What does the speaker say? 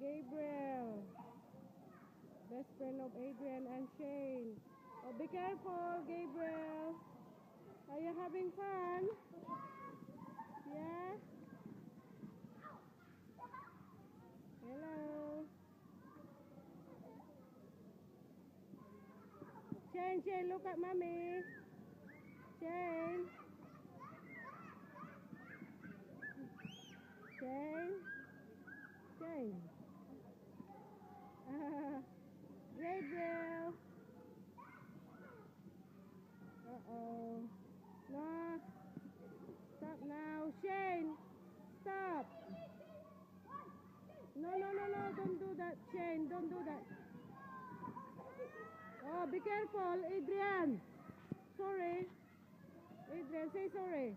Gabriel. Best friend of Adrian and Shane. Oh, be careful, Gabriel. Are you having fun? Yeah? Hello. Shane, look at mommy. Shane. Shane. Gabriel. Uh-oh. No. Stop now. Shane. Stop. No. Don't do that, Shane. Don't do that. Oh, be careful, Adrian. Sorry. Adrian, say sorry.